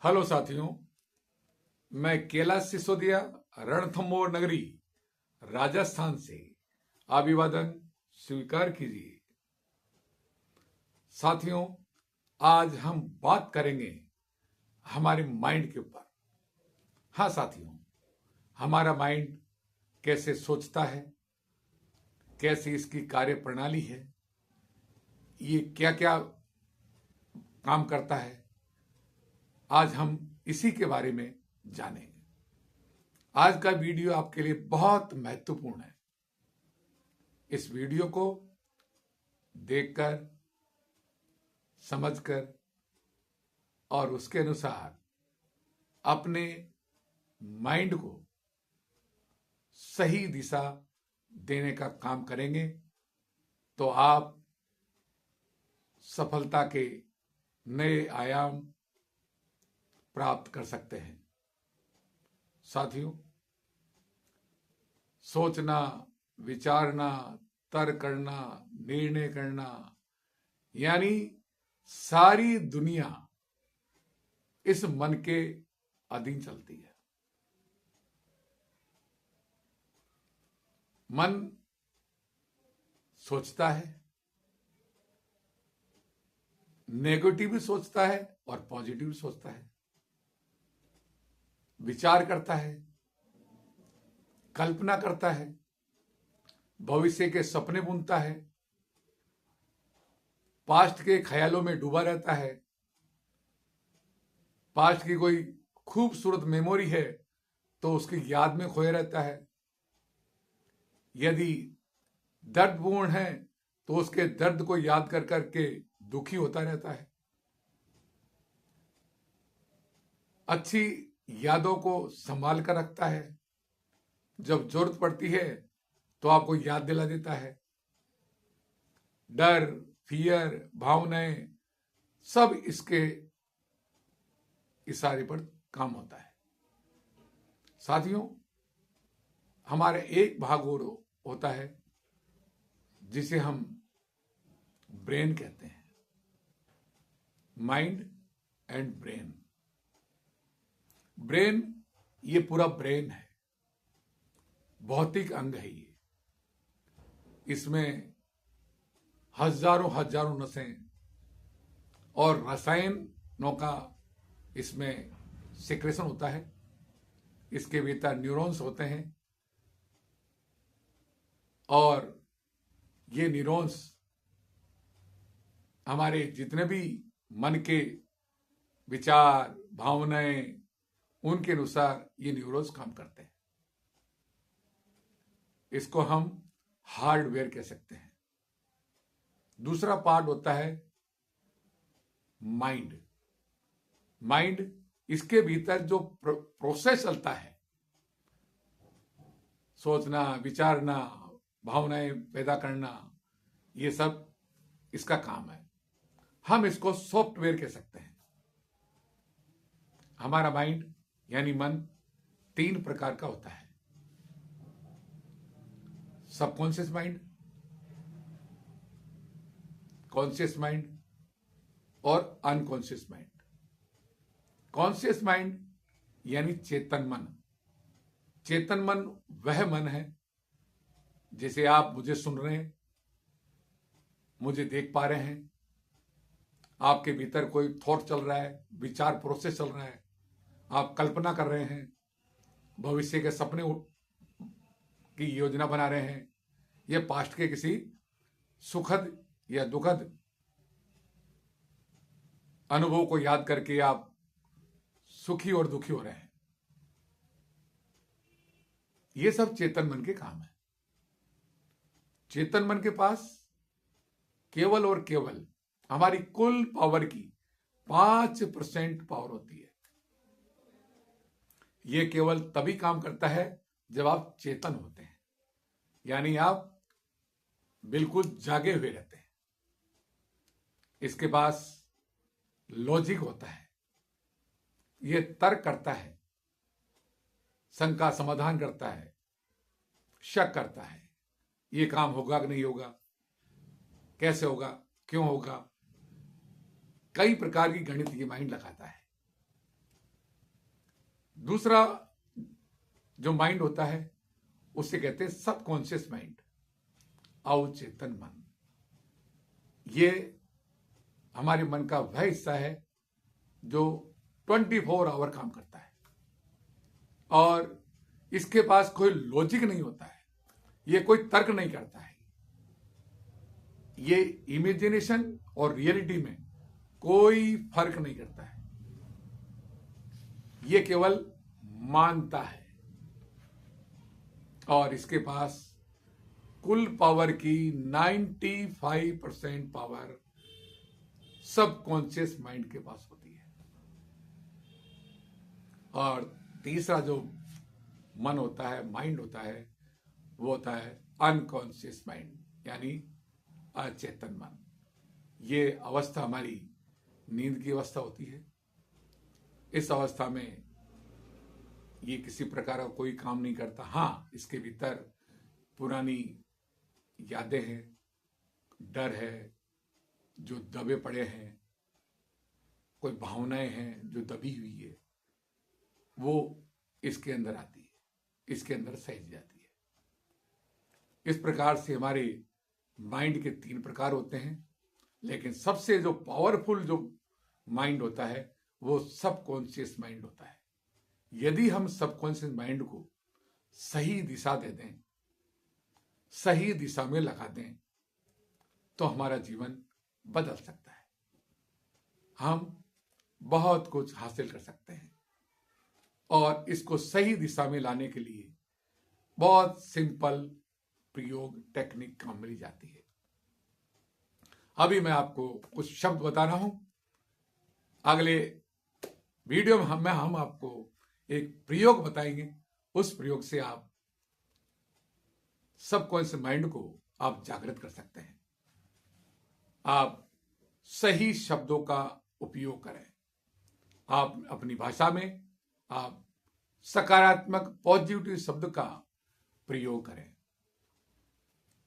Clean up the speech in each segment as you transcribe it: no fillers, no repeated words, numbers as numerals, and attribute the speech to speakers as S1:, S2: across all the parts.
S1: Hello साथियों। मैं कैलाश सिसोदिया रणथंभौर नगरी राजस्थान से अभिवादन स्वीकार कीजिए। साथियों, आज हम बात करेंगे हमारे माइंड के ऊपर। हाँ साथियों, हमारा माइंड कैसे सोचता है, कैसे इसकी कार्य प्रणाली है, ये क्या क्या काम करता है, आज हम इसी के बारे में जानेंगे। आज का वीडियो आपके लिए बहुत महत्वपूर्ण है। इस वीडियो को देखकर, समझकर और उसके अनुसार अपने माइंड को सही दिशा देने का काम करेंगे तो आप सफलता के नए आयाम प्राप्त कर सकते हैं। साथियों, सोचना, विचारना, तर्क करना, निर्णय करना, यानी सारी दुनिया इस मन के अधीन चलती है। मन सोचता है, नेगेटिव भी सोचता है और पॉजिटिव भी सोचता है, विचार करता है, कल्पना करता है, भविष्य के सपने बुनता है, पास्ट के ख्यालों में डूबा रहता है। पास्ट की कोई खूबसूरत मेमोरी है तो उसकी याद में खोया रहता है। यदि दर्दपूर्ण है तो उसके दर्द को याद कर करके दुखी होता रहता है। अच्छी यादों को संभाल कर रखता है, जब जरूरत पड़ती है तो आपको याद दिला देता है। डर, फियर, भावनाएं सब इसके इशारे पर काम होता है। साथियों, हमारा एक भाग और होता है जिसे हम ब्रेन कहते हैं। Mind and brain. ब्रेन, ये पूरा ब्रेन है, भौतिक अंग है ये। इसमें हजारों हजारों नसें और रसायनों का इसमें सिक्रेशन होता है। इसके भीतर न्यूरॉन्स होते हैं और ये न्यूरॉन्स हमारे जितने भी मन के विचार, भावनाएं, उनके अनुसार ये न्यूरॉन्स काम करते हैं। इसको हम हार्डवेयर कह सकते हैं। दूसरा पार्ट होता है माइंड। माइंड, इसके भीतर जो प्रोसेस चलता है, सोचना, विचारना, भावनाएं पैदा करना, ये सब इसका काम है। हम इसको सॉफ्टवेयर कह सकते हैं। हमारा माइंड यानी मन 3 प्रकार का होता है। सबकॉन्शियस माइंड, कॉन्शियस माइंड और अनकॉन्शियस माइंड। कॉन्शियस माइंड यानी चेतन मन। चेतन मन वह मन है, जैसे आप मुझे सुन रहे हैं, मुझे देख पा रहे हैं, आपके भीतर कोई थॉट चल रहा है, विचार प्रोसेस चल रहा है, आप कल्पना कर रहे हैं, भविष्य के सपने की योजना बना रहे हैं, या पास्ट के किसी सुखद या दुखद अनुभव को याद करके आप सुखी और दुखी हो रहे हैं। ये सब चेतन मन के काम है। चेतन मन के पास केवल और केवल हमारी कुल पावर की 5% पावर होती है। ये केवल तभी काम करता है जब आप चेतन होते हैं, यानी आप बिल्कुल जागे हुए रहते हैं। इसके पास लॉजिक होता है, ये तर्क करता है, शंका समाधान करता है, शक करता है, ये काम होगा कि नहीं होगा, कैसे होगा, क्यों होगा। कई प्रकार की गणित ये माइंड लगाता है। दूसरा जो माइंड होता है उसे कहते हैं सबकॉन्शियस माइंड, अवचेतन मन। ये हमारे मन का वह हिस्सा है जो 24 आवर काम करता है और इसके पास कोई लॉजिक नहीं होता है, ये कोई तर्क नहीं करता है, ये इमेजिनेशन और रियलिटी में कोई फर्क नहीं करता है, ये केवल मानता है और इसके पास कुल पावर की 95% पावर सबकॉन्शियस माइंड के पास होती है। और तीसरा जो मन होता है, माइंड होता है, वो होता है अनकॉन्शियस माइंड, यानी अचेतन मन। ये अवस्था हमारी नींद की अवस्था होती है। इस अवस्था में ये किसी प्रकार का कोई काम नहीं करता। हाँ, इसके भीतर पुरानी यादें हैं, डर है जो दबे पड़े हैं, कोई भावनाएं हैं जो दबी हुई है, वो इसके अंदर आती है, इसके अंदर सहेज जाती है। इस प्रकार से हमारे माइंड के 3 प्रकार होते हैं, लेकिन सबसे जो पावरफुल जो माइंड होता है वो सबकॉन्शियस माइंड होता है। यदि हम सबकॉन्शियस माइंड को सही दिशा दे दें, सही दिशा में लगा दें, तो हमारा जीवन बदल सकता है। हम बहुत कुछ हासिल कर सकते हैं और इसको सही दिशा में लाने के लिए बहुत सिंपल प्रयोग, टेक्निक काम मिल जाती है। अभी मैं आपको कुछ शब्द बता रहा हूं। अगले वीडियो में हम आपको एक प्रयोग बताएंगे। उस प्रयोग से आप सबकॉन्शियस माइंड को आप जागृत कर सकते हैं। आप सही शब्दों का उपयोग करें। आप अपनी भाषा में आप सकारात्मक पॉजिटिव शब्द का प्रयोग करें।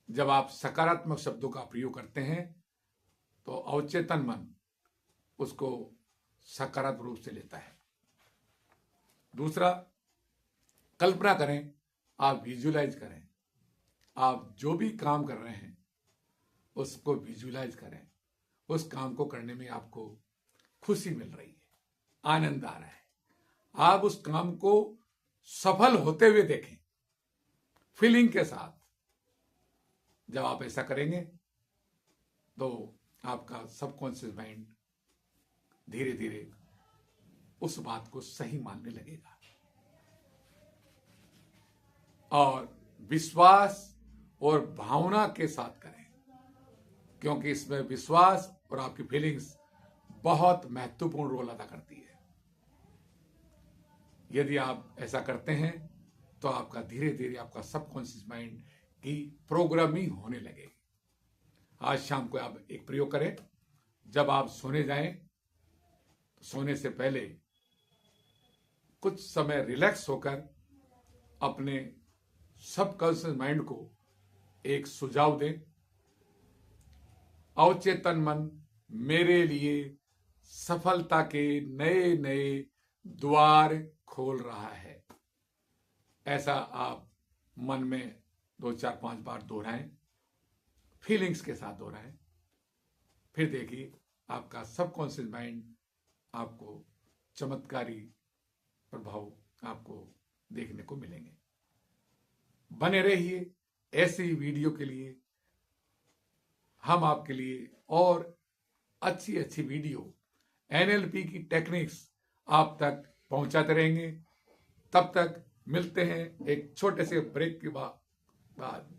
S1: जब आप सकारात्मक शब्दों का प्रयोग करते हैं तो अवचेतन मन उसको सकारात्मक रूप से लेता है। दूसरा, कल्पना करें, आप विजुलाइज करें। आप जो भी काम कर रहे हैं उसको विजुलाइज करें। उस काम को करने में आपको खुशी मिल रही है, आनंद आ रहा है। आप उस काम को सफल होते हुए देखें, फीलिंग के साथ। जब आप ऐसा करेंगे तो आपका सबकॉन्शियस माइंड धीरे धीरे उस बात को सही मानने लगेगा और विश्वास और भावना के साथ करें, क्योंकि इसमें विश्वास और आपकी फीलिंग्स बहुत महत्वपूर्ण रोल अदा करती है। यदि आप ऐसा करते हैं तो आपका धीरे धीरे आपका सबकॉन्शियस माइंड की प्रोग्रामिंग होने लगेगी। आज शाम को आप एक प्रयोग करें। जब आप सोने जाएं, सोने से पहले कुछ समय रिलैक्स होकर अपने सबकॉन्शियस माइंड को एक सुझाव दें। अवचेतन मन मेरे लिए सफलता के नए नए द्वार खोल रहा है। ऐसा आप मन में 2, 4, 5 बार दोहराएं, फीलिंग्स के साथ दोहराएं। फिर देखिए आपका सबकॉन्शियस माइंड आपको चमत्कारी प्रभाव आपको देखने को मिलेंगे। बने रहिए ऐसी वीडियो के लिए। हम आपके लिए और अच्छी अच्छी वीडियो, एनएलपी की टेक्निक्स आप तक पहुंचाते रहेंगे। तब तक मिलते हैं एक छोटे से ब्रेक के बाद।